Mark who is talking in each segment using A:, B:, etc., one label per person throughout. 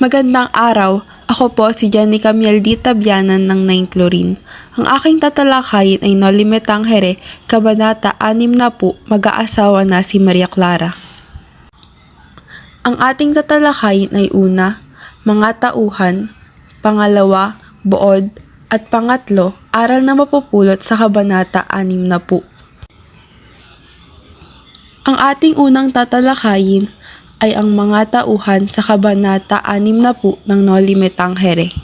A: Magandang araw, ako po si Janica Mieldita Bianan ng 9th Lorin. Ang aking tatalakayin ay Noli Me Tangere, Kabanata 60, mag-aasawa na si Maria Clara. Ang ating tatalakayin ay una, mga tauhan, pangalawa, buod, at pangatlo, aral na mapupulot sa Kabanata 60. Ang ating unang tatalakayin ay ang mga tauhan sa Kabanata 60 ng Noli Me Tangere.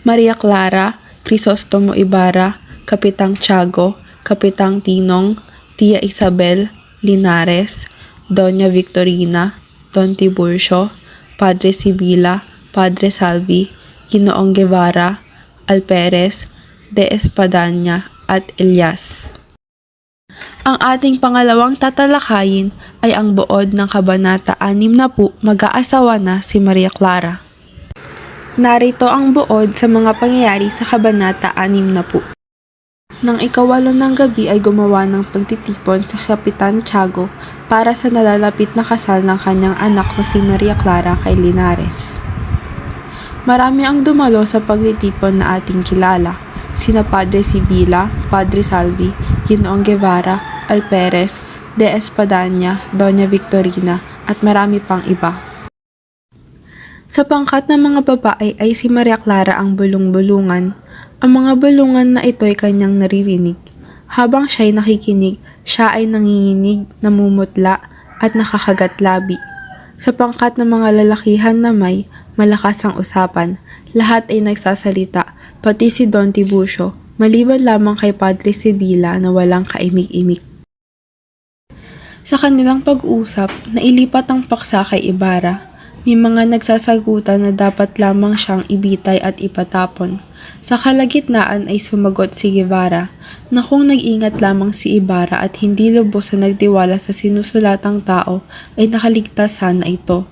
A: Maria Clara, Crisostomo Ibarra, Kapitang Tiago, Kapitang Tinong, Tia Isabel, Linares, Doña Victorina, Don Tiburcio, Padre Sibila, Padre Salvi, Ginoong Guevara, Alperez, De Espadaña, at Elias. Ang ating pangalawang tatalakayin ay ang buod ng Kabanata 60, mag-aasawa na si Maria Clara. Narito ang buod sa mga pangyayari sa Kabanata 60. Nang ikawalo ng gabi ay gumawa ng pagtitipon sa Kapitan Tiago para sa nalalapit na kasal ng kanyang anak na si Maria Clara kay Linares. Marami ang dumalo sa pagtitipon na ating kilala, sina Padre Sibila, Padre Salvi, Ginoong Guevara, Alperez, De Espadaña, Doña Victorina, at marami pang iba. Sa pangkat ng mga babae ay si Maria Clara ang bulong-bulungan. Ang mga bulungan na ito ay kanyang naririnig. Habang siya'y nakikinig, siya ay nanginginig, namumutla, at nakakagat labi. Sa pangkat ng mga lalakihan na may malakas ang usapan, lahat ay nagsasalita, pati si Don Tiburcio, maliban lamang kay Padre Sibila na walang kaimik-imik. Sa kanilang pag-usap, nailipat ang paksa kay Ibarra. May mga nagsasagutan na dapat lamang siyang ibitay at ipatapon. Sa kalagitnaan ay sumagot si Guevara na kung nag-ingat lamang si Ibarra at hindi lubos na nagtiwala sa sinusulatang tao ay nakaligtas sana ito.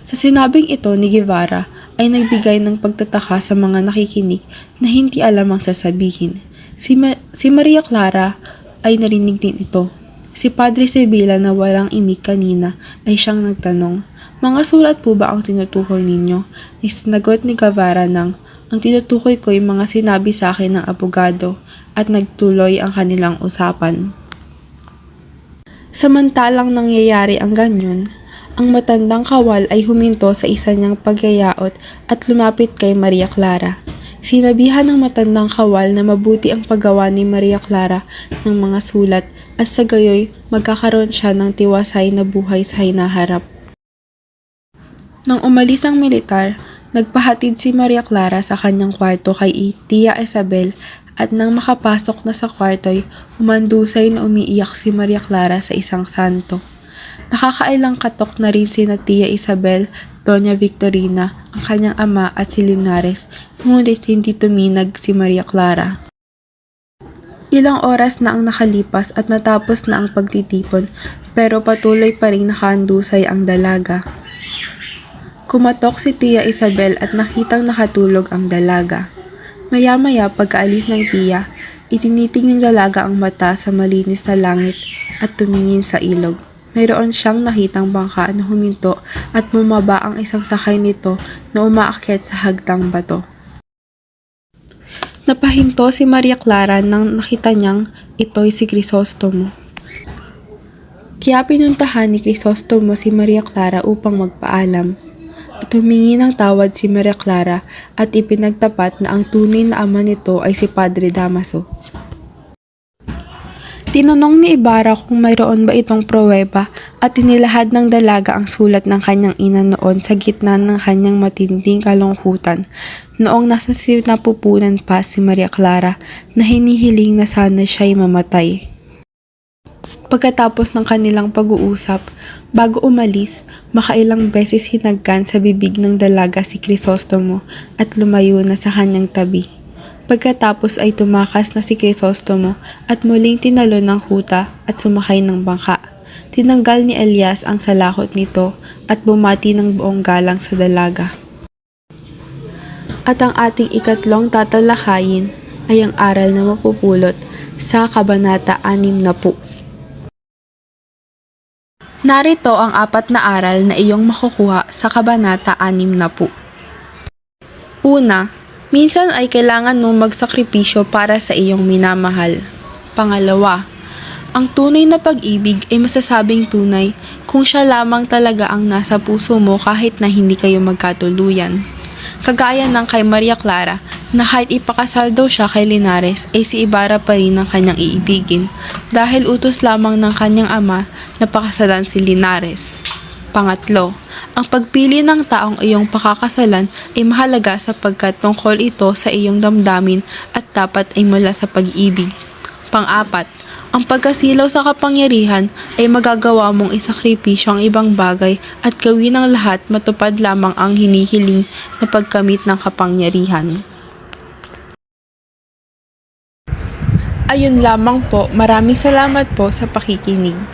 A: Sa sinabing ito ni Guevara ay nagbigay ng pagtataka sa mga nakikinig na hindi alam ang sasabihin. Si Maria Clara ay narinig din ito. Si Padre Sibila na walang imik kanina ay siyang nagtanong, "Mga sulat po ba ang tinutukoy ninyo?" Isinagot ni Guevara ng, "Ang tinutukoy ko ay mga sinabi sa akin ng abogado," at nagtuloy ang kanilang usapan. Samantalang nangyayari ang ganyan, ang matandang kawal ay huminto sa isa niyang pagyayaot at lumapit kay Maria Clara. Sinabihan ng matandang kawal na mabuti ang paggawa ni Maria Clara ng mga sulat at sa gayoy magkakaroon siya ng tiwasay na buhay sa hinaharap. Nang umalis ang militar, nagpahatid si Maria Clara sa kanyang kwarto kay Tia Isabel at nang makapasok na sa kwarto'y humandusay na umiiyak si Maria Clara sa isang santo. Nakakailang katok na rin sina Tia Isabel, Doña Victorina, ang kanyang ama at si Linares, ngunit hindi tuminag si Maria Clara. Ilang oras na ang nakalipas at natapos na ang pagtitipon, pero patuloy pa rin nakahandusay ang dalaga. Kumatok si Tia Isabel at nakitang nakatulog ang dalaga. Maya-maya pagkaalis ng tiya, itinitig ng dalaga ang mata sa malinis na langit at tumingin sa ilog. Mayroon siyang nakitang bangka na huminto at bumaba ang isang sakay nito na umaakyat sa hagdang bato. Napahinto si Maria Clara nang nakita niyang ito'y si Crisostomo. Kaya pinuntahan ni Crisostomo si Maria Clara upang magpaalam. At humingi ng tawad si Maria Clara at ipinagtapat na ang tunay na ama nito ay si Padre Damaso. Tinanong ni Ibarra kung mayroon ba itong pruweba at inilahad ng dalaga ang sulat ng kanyang ina noon sa gitna ng kanyang matinding kalungkutan noong nasa sinapupunan pa si Maria Clara na hinihiling na sana siya'y mamatay. Pagkatapos ng kanilang pag-uusap, bago umalis, makailang beses hinagkan sa bibig ng dalaga si Crisostomo at lumayo na sa kanyang tabi. Pagkatapos ay tumakas na si Crisostomo at muling tinalo ng kuta at sumakay ng bangka. Tinanggal ni Elias ang salakot nito at bumati ng buong galang sa dalaga. At ang ating ikatlong tatalakayin ay ang aral na mapupulot sa Kabanata 60. Narito ang 4 na aral na iyong makukuha sa Kabanata 60. Una, minsan ay kailangan mong magsakripisyo para sa iyong minamahal. Pangalawa, ang tunay na pag-ibig ay masasabing tunay kung siya lamang talaga ang nasa puso mo kahit na hindi kayo magkatuluyan. Kagaya ng kay Maria Clara na kahit ipakasal daw siya kay Linares ay si Ibarra pa rin ang kanyang iibigin dahil utos lamang ng kanyang ama na pakasalan si Linares. Pangatlo, ang pagpili ng taong iyong pakakasalan ay mahalaga sapagkat tungkol ito sa iyong damdamin at dapat ay mula sa pag-ibig. Pang-apat, ang pagkasilaw sa kapangyarihan ay magagawa mong isakripisyo ang ibang bagay at gawin ang lahat matupad lamang ang hinihiling na pagkamit ng kapangyarihan. Ayun lamang po, maraming salamat po sa pakikinig.